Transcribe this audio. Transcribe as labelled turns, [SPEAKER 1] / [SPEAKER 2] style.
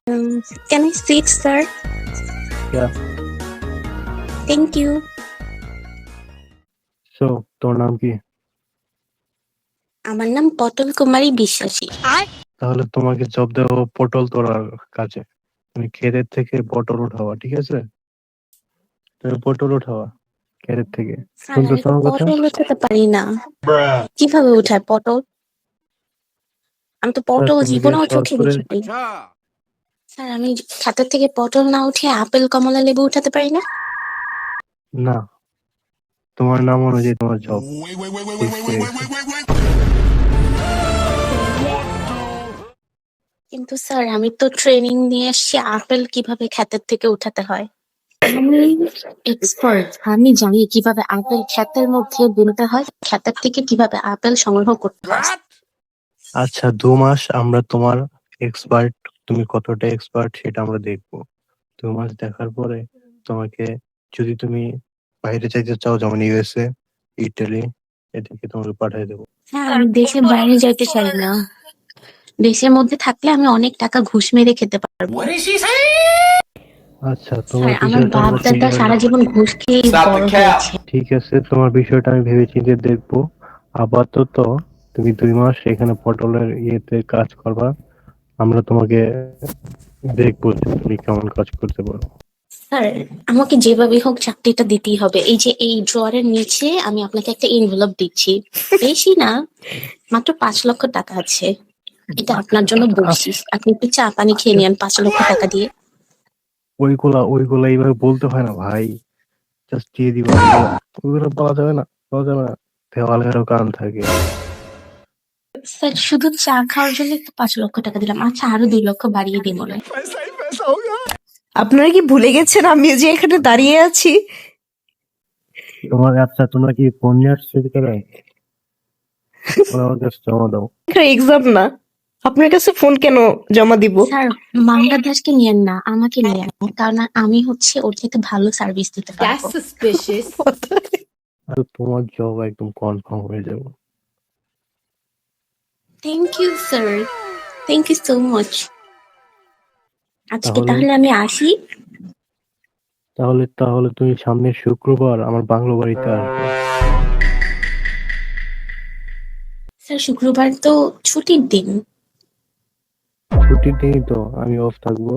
[SPEAKER 1] Can I sit, sir?
[SPEAKER 2] Yeah.
[SPEAKER 1] Thank you.
[SPEAKER 2] So, তোর নাম কি?
[SPEAKER 1] আমার নাম পটল কুমারী বিশ্বাসী।
[SPEAKER 2] তাহলে তোমাকে জব দেবো পটল তোলার কাজে। তুমি ক্ষেতের থেকে পটল উঠাবা, ঠিক আছে? তুমি পটল উঠাবা ক্ষেতের থেকে।
[SPEAKER 1] স্যার আমি
[SPEAKER 2] শুনতেছো
[SPEAKER 1] তো
[SPEAKER 2] আমার কথা?
[SPEAKER 1] পটল উঠাতে পারি না। কিভাবে উঠায় পটল? আমি তো
[SPEAKER 2] স্যার
[SPEAKER 1] পটল
[SPEAKER 2] তুমি যে
[SPEAKER 1] জীবনেও
[SPEAKER 2] শর্ট
[SPEAKER 1] চোখে
[SPEAKER 2] করে
[SPEAKER 1] দেখিনি। স্যার আমি খাতের থেকে পটল না উঠে আপেল কমলা লেবু উঠাতে পারি না।
[SPEAKER 2] না, তোমার নাম অনুযায়ী তোমার জব ফিক্স হয়ে গেছে।
[SPEAKER 1] কিন্তু স্যার আমি তো ট্রেনিং নিয়ে এসেছি আপেল কিভাবে ক্ষেতের থেকে উঠাতে হয়। আমি এক্সপার্ট, আমি জানি কিভাবে আপেল ক্ষেতের মধ্যে বুনতে হয়, ক্ষেতের থেকে কিভাবে আপেল সংগ্রহ করতে হয়।
[SPEAKER 2] আচ্ছা, 2 মাস আমরা তোমার এক্সপার্ট, তুমি কতটা এক্সপার্ট সেটা আমরা দেখবো। 2 মাস দেখার পরে তোমাকে, যদি তুমি বাইরে যাইতে চাও যেমন ইউএসএ, ইটালি, এদিকে তোমাকে পাঠিয়ে দেবো।
[SPEAKER 1] হ্যাঁ আমি দেশের বাইরে যাইতে চাই না। দেশের মধ্যে থাকলে আমি অনেক টাকা ঘুষ মেরে খেতে পারবো।
[SPEAKER 2] আচ্ছা, তোমার
[SPEAKER 1] স্যার আমার
[SPEAKER 2] বিষয়টা
[SPEAKER 1] বাপ
[SPEAKER 2] আমরা
[SPEAKER 1] দাদা সারা জীবন ঘুষ খেয়ে বড় হয়েছে।
[SPEAKER 2] ঠিক আছে, তোমার বিষয়টা আমি ভেবেচিন্তে দেখবো। আপাতত তুমি 2 মাস এখানে পটলের ইয়েতে কাজ করবা। আমরা তোমাকে দেখবো যে তুমি কেমন কাজ করতে পারো।
[SPEAKER 1] স্যার আমাকে যেভাবে হোক চাকরিটা দিতেই হবে। এই যে এই ড্রয়ারের নিচে আমি আপনাকে একটা এনভেলপ দিচ্ছি, বেশি না, মাত্র 5 লক্ষ টাকা আছে। এটা আপনার জন্য বকশিস, আপনি একটু চা পানি খেয়ে নিন 5 লক্ষ টাকা দিয়ে।
[SPEAKER 2] ওইগুলা এইভাবে বলতে হয় না ভাই, জাস্ট দিয়ে দিবা ওইগুলা। ওইগুলা বলা যাবে না, বলা যাবে না, দেওয়ালেরও কান থাকে।
[SPEAKER 1] স্যার শুধু চা খাওয়ার জন্য একটু 5 লক্ষ টাকা দিলাম, আচ্ছা আরো 2 লক্ষ বাড়িয়ে দিই মনে হয়।
[SPEAKER 3] আপনারা কি ভুলে গেছেন আমি যে এখানে দাঁড়িয়ে আছি?
[SPEAKER 2] আচ্ছা, তোমরা কি ফোন নিয়ে আসছো ভিতরে? আমার কাছে জমা দাও।
[SPEAKER 3] এক্সাম না, আপনার কাছে ফোন কেন জমা দিব?
[SPEAKER 1] স্যার মামলা দাসকে নিয়েন না, আমাকে নিয়েন, কারণ আমি হচ্ছে ওর থেকে ভালো সার্ভিস দিতে পারবো।
[SPEAKER 2] আর তোমার জব একদম কনফার্ম হয়ে যাবে।
[SPEAKER 1] Thank you sir, thank you so much. আজকে
[SPEAKER 2] তাহলে
[SPEAKER 1] তাহলে আমি আসি।
[SPEAKER 2] তাহলে তাহলে তুমি সামনের শুক্রবার আমার বাংলো বাড়িতে আসবে।
[SPEAKER 1] স্যার শুক্রবার তো ছুটির দিন।
[SPEAKER 2] ছুটির দিনই তো, আমি অফ থাকবো।